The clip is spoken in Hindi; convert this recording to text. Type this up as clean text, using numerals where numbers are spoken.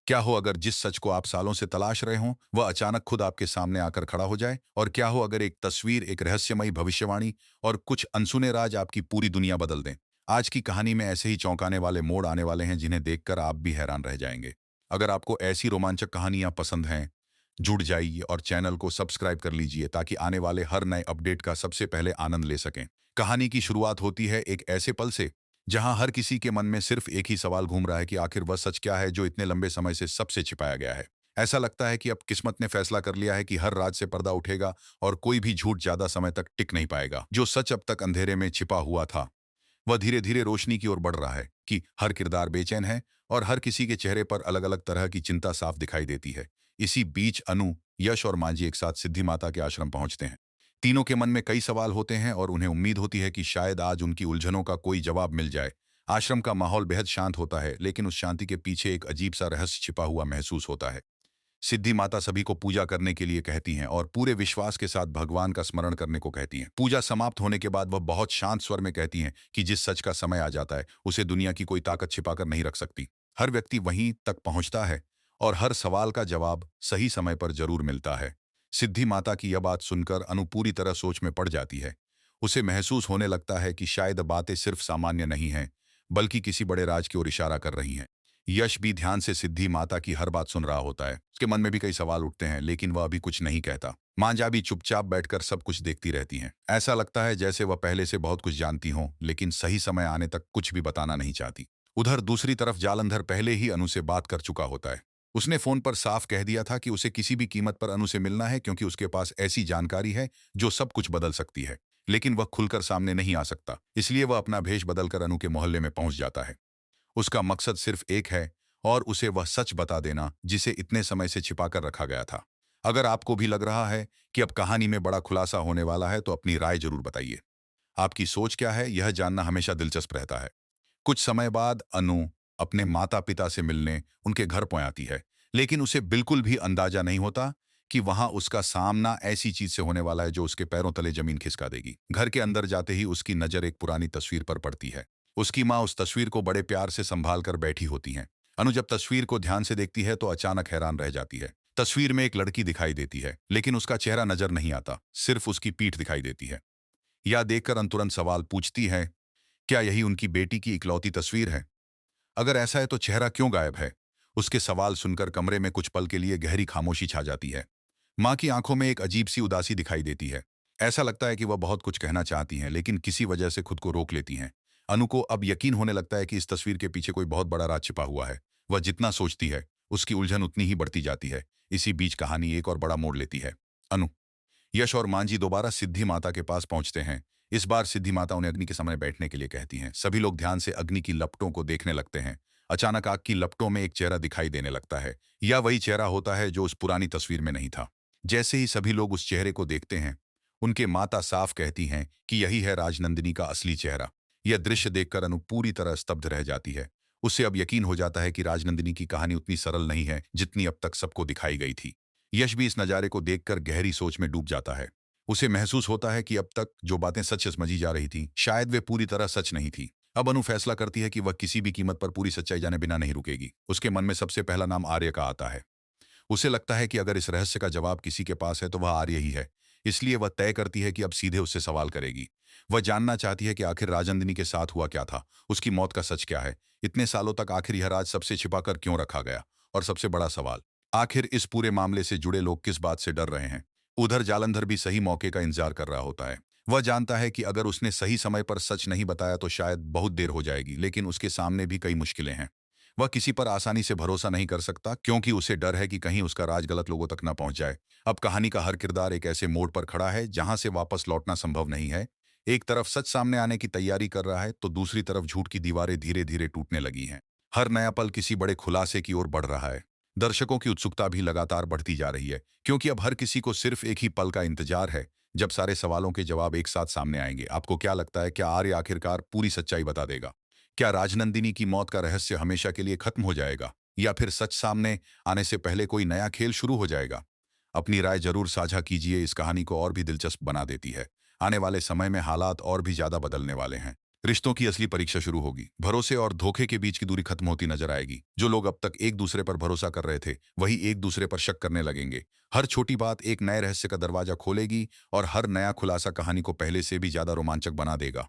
क्या हो अगर जिस सच को आप सालों से तलाश रहे हों वह अचानक खुद आपके सामने आकर खड़ा हो जाए? और क्या हो अगर एक तस्वीर, एक रहस्यमयी भविष्यवाणी और कुछ अनसुने राज आपकी पूरी दुनिया बदल दें? आज की कहानी में ऐसे ही चौंकाने वाले मोड़ आने वाले हैं जिन्हें देखकर आप भी हैरान रह जाएंगे। अगर आपको ऐसी रोमांचक कहानियां पसंद हैं, जुड़ जाइए और चैनल को सब्सक्राइब कर लीजिए ताकि आने वाले हर नए अपडेट का सबसे पहले आनंद ले सकें। कहानी की शुरुआत होती है एक ऐसे पल से जहां हर किसी के मन में सिर्फ एक ही सवाल घूम रहा है कि आखिर वह सच क्या है जो इतने लंबे समय से सबसे छिपाया गया है। ऐसा लगता है कि अब किस्मत ने फैसला कर लिया है कि हर राज से पर्दा उठेगा और कोई भी झूठ ज्यादा समय तक टिक नहीं पाएगा। जो सच अब तक अंधेरे में छिपा हुआ था वह धीरे धीरे रोशनी की ओर बढ़ रहा है कि हर किरदार बेचैन है और हर किसी के चेहरे पर अलग अलग तरह की चिंता साफ दिखाई देती है। इसी बीच अनु, यश और मांझी एक साथ सिद्धि माता के आश्रम पहुंचते हैं। तीनों के मन में कई सवाल होते हैं और उन्हें उम्मीद होती है कि शायद आज उनकी उलझनों का कोई जवाब मिल जाए। आश्रम का माहौल बेहद शांत होता है, लेकिन उस शांति के पीछे एक अजीब सा रहस्य छिपा हुआ महसूस होता है। सिद्धि माता सभी को पूजा करने के लिए कहती हैं और पूरे विश्वास के साथ भगवान का स्मरण करने को कहती हैं। पूजा समाप्त होने के बाद वह बहुत शांत स्वर में कहती हैं कि जिस सच का समय आ जाता है उसे दुनिया की कोई ताकत छिपाकर नहीं रख सकती। हर व्यक्ति वहीं तक पहुंचता है और हर सवाल का जवाब सही समय पर जरूर मिलता है। सिद्धि माता की यह बात सुनकर अनु पूरी तरह सोच में पड़ जाती है। उसे महसूस होने लगता है कि शायद बातें सिर्फ सामान्य नहीं हैं, बल्कि किसी बड़े राज की ओर इशारा कर रही हैं। यश भी ध्यान से सिद्धि माता की हर बात सुन रहा होता है। उसके मन में भी कई सवाल उठते हैं, लेकिन वह अभी कुछ नहीं कहता। मांझा भी चुपचाप बैठकर सब कुछ देखती रहती हैं। ऐसा लगता है जैसे वह पहले से बहुत कुछ जानती हों, लेकिन सही समय आने तक कुछ भी बताना नहीं चाहती। उधर दूसरी तरफ जालंधर पहले ही अनु से बात कर चुका होता है। उसने फोन पर साफ कह दिया था कि उसे किसी भी कीमत पर अनु से मिलना है, क्योंकि उसके पास ऐसी जानकारी है जो सब कुछ बदल सकती है। लेकिन वह खुलकर सामने नहीं आ सकता, इसलिए वह अपना भेष बदलकर अनु के मोहल्ले में पहुंच जाता है। उसका मकसद सिर्फ एक है और उसे वह सच बता देना जिसे इतने समय से छिपाकर रखा गया था। अगर आपको भी लग रहा है कि अब कहानी में बड़ा खुलासा होने वाला है तो अपनी राय जरूर बताइए। आपकी सोच क्या है, यह जानना हमेशा दिलचस्प रहता है। कुछ समय बाद अनु अपने माता पिता से मिलने उनके घर पहुंचाती है, लेकिन उसे बिल्कुल भी अंदाजा नहीं होता कि वहां उसका सामना ऐसी चीज से होने वाला है जो उसके पैरों तले जमीन खिसका देगी। घर के अंदर जाते ही उसकी नजर एक पुरानी तस्वीर पर पड़ती है। उसकी माँ उस तस्वीर को बड़े प्यार से संभाल कर बैठी होती हैं। अनु जब तस्वीर को ध्यान से देखती है तो अचानक हैरान रह जाती है। तस्वीर में एक लड़की दिखाई देती है, लेकिन उसका चेहरा नजर नहीं आता, सिर्फ उसकी पीठ दिखाई देती है। यह देखकर अनु तुरंत सवाल पूछती है, क्या यही उनकी बेटी की इकलौती तस्वीर है? अगर ऐसा है तो चेहरा क्यों गायब है? उसके सवाल सुनकर कमरे में कुछ पल के लिए गहरी खामोशी छा जाती है। माँ की आंखों में एक अजीब सी उदासी दिखाई देती है। ऐसा लगता है कि वह बहुत कुछ कहना चाहती हैं, लेकिन किसी वजह से खुद को रोक लेती हैं। अनु को अब यकीन होने लगता है कि इस तस्वीर के पीछे कोई बहुत बड़ा राज छिपा हुआ है। वह जितना सोचती है उसकी उलझन उतनी ही बढ़ती जाती है। इसी बीच कहानी एक और बड़ा मोड़ लेती है। अनु, यश और मांझी दोबारा सिद्धि माता के पास पहुंचते हैं। इस बार सिद्धि माता उन्हें अग्नि के सामने बैठने के लिए कहती हैं। सभी लोग ध्यान से अग्नि की लपटों को देखने लगते हैं। अचानक आग की लपटों में एक चेहरा दिखाई देने लगता है। यह वही चेहरा होता है जो उस पुरानी तस्वीर में नहीं था। जैसे ही सभी लोग उस चेहरे को देखते हैं, उनके माता साफ कहती हैं कि यही है राजनंदिनी का असली चेहरा। यह दृश्य देखकर अनु पूरी तरह स्तब्ध रह जाती है। उसे अब यकीन हो जाता है कि राजनंदिनी की कहानी उतनी सरल नहीं है जितनी अब तक सबको दिखाई गई थी। यश भी इस नज़ारे को देखकर गहरी सोच में डूब जाता है। उसे महसूस होता है कि अब तक जो बातें सच समझी जा रही थीं, शायद वे पूरी तरह सच नहीं थी। अब अनु फैसला करती है कि वह किसी भी कीमत पर पूरी सच्चाई जाने बिना नहीं रुकेगी। उसके मन में सबसे पहला नाम आर्य का आता है। उसे लगता है कि अगर इस रहस्य का जवाब किसी के पास है तो वह आर्य ही है। इसलिए वह तय करती है कि अब सीधे उससे सवाल करेगी। वह जानना चाहती है कि आखिर राजनंदिनी के साथ हुआ क्या था, उसकी मौत का सच क्या है, इतने सालों तक आखिर यह राज सबसे छिपाकर क्यों रखा गया, और सबसे बड़ा सवाल, आखिर इस पूरे मामले से जुड़े लोग किस बात से डर रहे हैं। उधर जालंधर भी सही मौके का इंतजार कर रहा होता है। वह जानता है कि अगर उसने सही समय पर सच नहीं बताया तो शायद बहुत देर हो जाएगी, लेकिन उसके सामने भी कई मुश्किलें हैं। वह किसी पर आसानी से भरोसा नहीं कर सकता, क्योंकि उसे डर है कि कहीं उसका राज गलत लोगों तक न पहुंच जाए। अब कहानी का हर किरदार एक ऐसे मोड़ पर खड़ा है जहां से वापस लौटना संभव नहीं है। एक तरफ सच सामने आने की तैयारी कर रहा है तो दूसरी तरफ झूठ की दीवारें धीरे धीरे टूटने लगी हैं। हर नया पल किसी बड़े खुलासे की ओर बढ़ रहा है। दर्शकों की उत्सुकता भी लगातार बढ़ती जा रही है, क्योंकि अब हर किसी को सिर्फ एक ही पल का इंतजार है जब सारे सवालों के जवाब एक साथ सामने आएंगे। आपको क्या लगता है, क्या आर्य आखिरकार पूरी सच्चाई बता देगा? क्या राजनंदिनी की मौत का रहस्य हमेशा के लिए खत्म हो जाएगा, या फिर सच सामने आने से पहले कोई नया खेल शुरू हो जाएगा? अपनी राय जरूर साझा कीजिए, इस कहानी को और भी दिलचस्प बना देती है। आने वाले समय में हालात और भी ज्यादा बदलने वाले हैं। रिश्तों की असली परीक्षा शुरू होगी। भरोसे और धोखे के बीच की दूरी खत्म होती नजर आएगी। जो लोग अब तक एक दूसरे पर भरोसा कर रहे थे, वही एक दूसरे पर शक करने लगेंगे। हर छोटी बात एक नए रहस्य का दरवाजा खोलेगी और हर नया खुलासा कहानी को पहले से भी ज्यादा रोमांचक बना देगा।